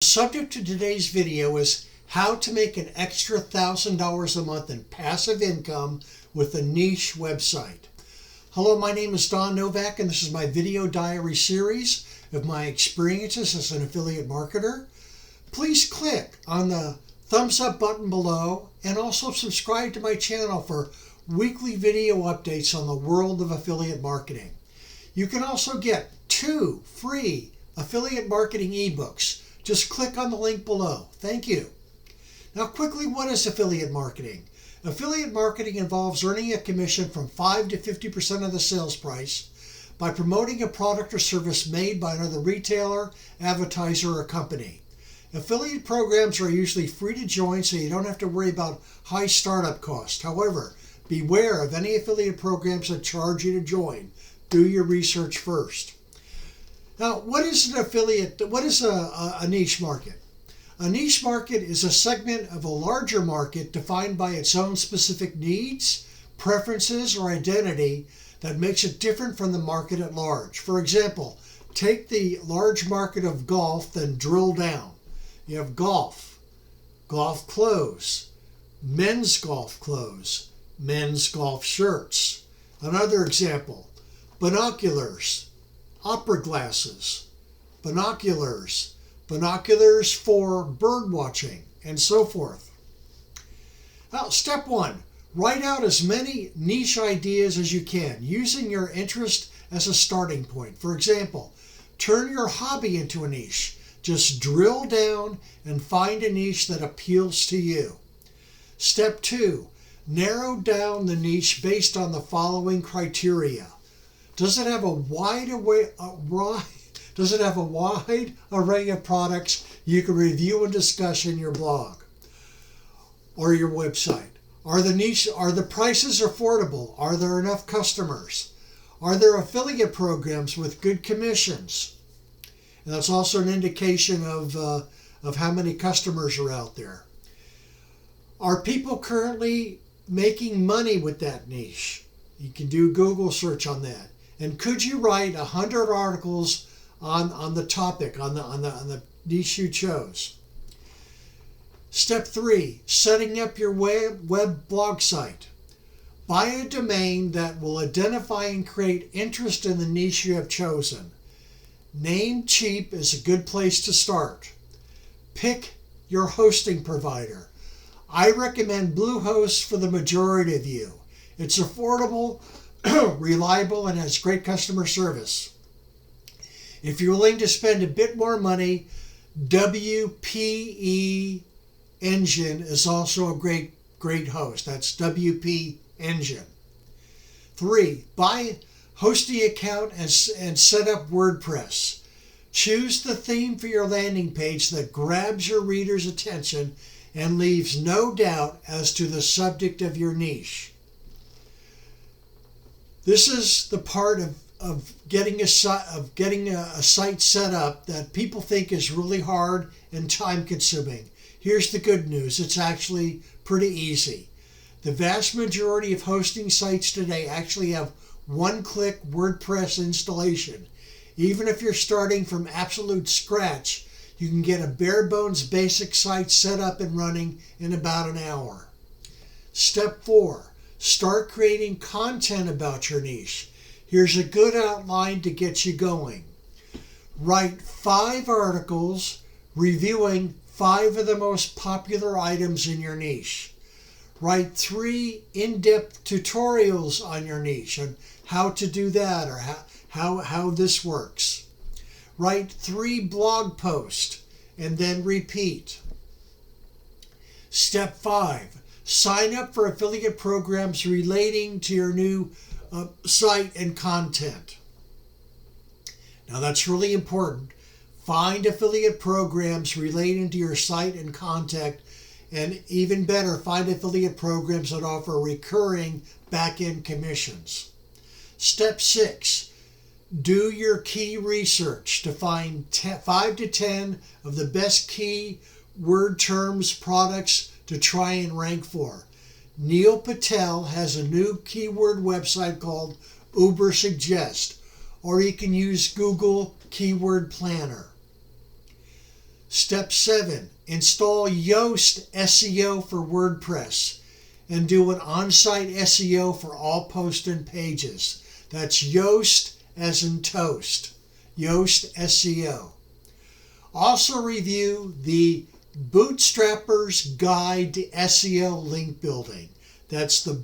The subject of today's video is how to make an extra $1,000 a month in passive income with a niche website. Hello, my name is Novak, and this is my video diary series of my experiences as an affiliate marketer. Please click on the thumbs up button below and also subscribe to my channel for weekly video updates on the world of affiliate marketing. You can also get 2 free affiliate marketing ebooks. Just click on the link below. Thank you. Now quickly, what is affiliate marketing? Affiliate marketing involves earning a commission from 5 to 50% of the sales price by promoting a product or service made by another retailer, advertiser, or company. Affiliate programs are usually free to join, so you don't have to worry about high startup costs. However, beware of any affiliate programs that charge you to join. Do your research first. Now, what is an affiliate? What is a niche market? A niche market is a segment of a larger market defined by its own specific needs, preferences, or identity that makes it different from the market at large. For example, take the large market of golf, then drill down. You have golf, golf clothes, men's golf clothes, men's golf shirts. Another example, binoculars, opera glasses, binoculars, binoculars for bird watching, and so forth. Now, step 1, write out as many niche ideas as you can, using your interest as a starting point. For example, turn your hobby into a niche. Just drill down and find a niche that appeals to you. Step 2, narrow down the niche based on the following criteria. Does it have a wide array of products you can review and discuss in your blog or your website? Are the prices affordable? Are there enough customers? Are there affiliate programs with good commissions? And that's also an indication of how many customers are out there. Are people currently making money with that niche? You can do Google search on that. And could you write 100 articles on the topic, on the niche you chose? Step 3, setting up your web blog site. Buy a domain that will identify and create interest in the niche you have chosen. Namecheap is a good place to start. Pick your hosting provider. I recommend Bluehost for the majority of you. It's affordable, reliable, and has great customer service. If you're willing to spend a bit more money, WP Engine is also a great host. That's WP Engine. 3, buy hosting account and set up WordPress. Choose the theme for your landing page that grabs your reader's attention and leaves no doubt as to the subject of your niche. This is the part of getting a site set up that people think is really hard and time consuming. Here's the good news. It's actually pretty easy. The vast majority of hosting sites today actually have one-click WordPress installation. Even if you're starting from absolute scratch, you can get a bare-bones basic site set up and running in about an hour. Step 4, start creating content about your niche. Here's a good outline to get you going. Write 5 articles reviewing 5 of the most popular items in your niche. Write 3 in-depth tutorials on your niche and how to do that or how this works. Write 3 blog posts and then repeat. Step 5, sign up for affiliate programs relating to your new site and content. Now that's really important. Find affiliate programs relating to your site and content, and even better, find affiliate programs that offer recurring back-end commissions. Step 6, do your key research to find 5 to 10 of the best keyword terms products to try and rank for. Neil Patel has a new keyword website called Uber Suggest, or you can use Google Keyword Planner. Step 7, install Yoast SEO for WordPress and do an on-site SEO for all posts and pages. That's Yoast as in toast. Yoast SEO. Also review the Bootstrapper's Guide to SEO Link Building. That's the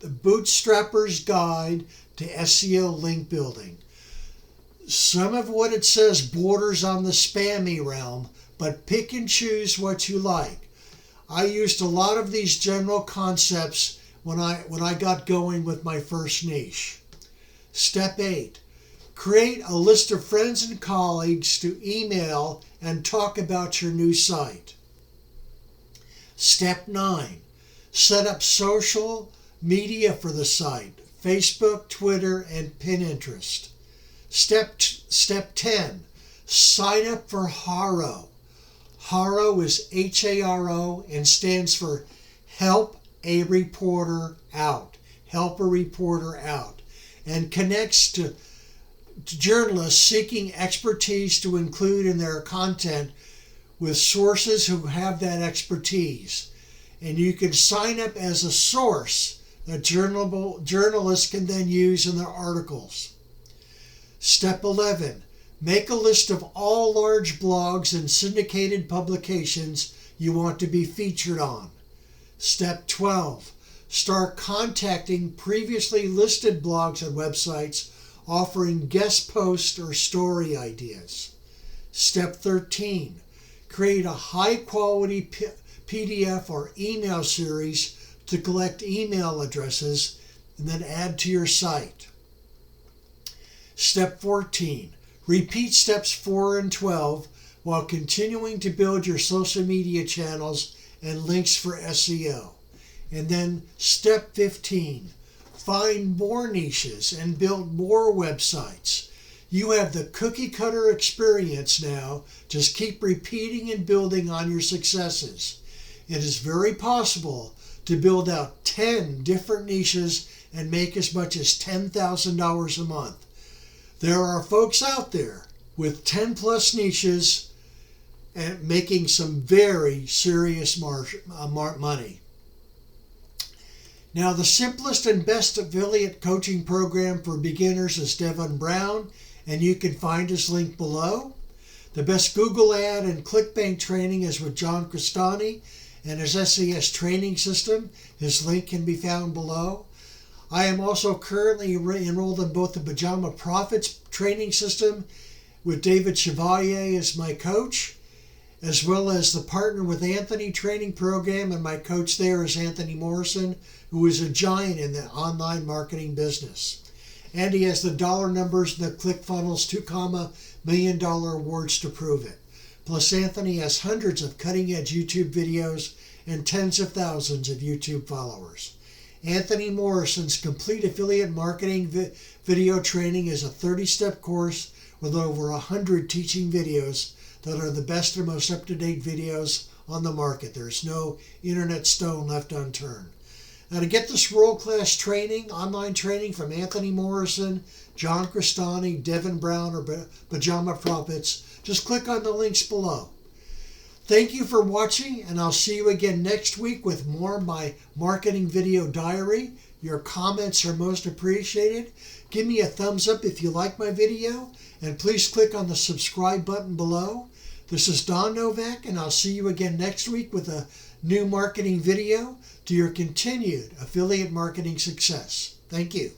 Bootstrapper's Guide to SEO Link Building. Some of what it says borders on the spammy realm, but pick and choose what you like. I used a lot of these general concepts when I got going with my first niche. Step 8. Create a list of friends and colleagues to email and talk about your new site. Step 9. Set up social media for the site: Facebook, Twitter, and Pinterest. Step 10. Sign up for Haro. Haro is H-A-R-O and stands for Help a Reporter Out. Help a Reporter Out. And connects to journalists seeking expertise to include in their content with sources who have that expertise. And you can sign up as a source that journalists can then use in their articles. Step 11. Make a list of all large blogs and syndicated publications you want to be featured on. Step 12. Start contacting previously listed blogs and websites offering guest post or story ideas. Step 13. Create a high-quality PDF or email series to collect email addresses and then add to your site. Step 14. Repeat steps 4 and 12 while continuing to build your social media channels and links for SEO. And then step 15. Find more niches and build more websites. You have the cookie cutter experience now. Just keep repeating and building on your successes. It is very possible to build out 10 different niches and make as much as $10,000 a month. There are folks out there with 10 plus niches and making some very serious money. Now, the simplest and best affiliate coaching program for beginners is Devin Brown, and you can find his link below. The best Google ad and ClickBank training is with John Crestani and his SES training system. His link can be found below. I am also currently enrolled in both the Pajama Profits training system with David Chevalier as my coach, as well as the Partner with Anthony training program, and my coach there is Anthony Morrison, who is a giant in the online marketing business. And he has the dollar numbers and the ClickFunnels $2 million awards to prove it. Plus, Anthony has hundreds of cutting-edge YouTube videos and tens of thousands of YouTube followers. Anthony Morrison's Complete Affiliate Marketing Video Training is a 30-step course with over 100 teaching videos that are the best and most up-to-date videos on the market. There's no internet stone left unturned. Now, to get this world-class training, online training from Anthony Morrison, John Crestani, Devin Brown, or Pajama Profits, just click on the links below. Thank you for watching, and I'll see you again next week with more of my marketing video diary. Your comments are most appreciated. Give me a thumbs up if you like my video, and please click on the subscribe button below. This is Don Novak, and I'll see you again next week with a new marketing video to your continued affiliate marketing success. Thank you.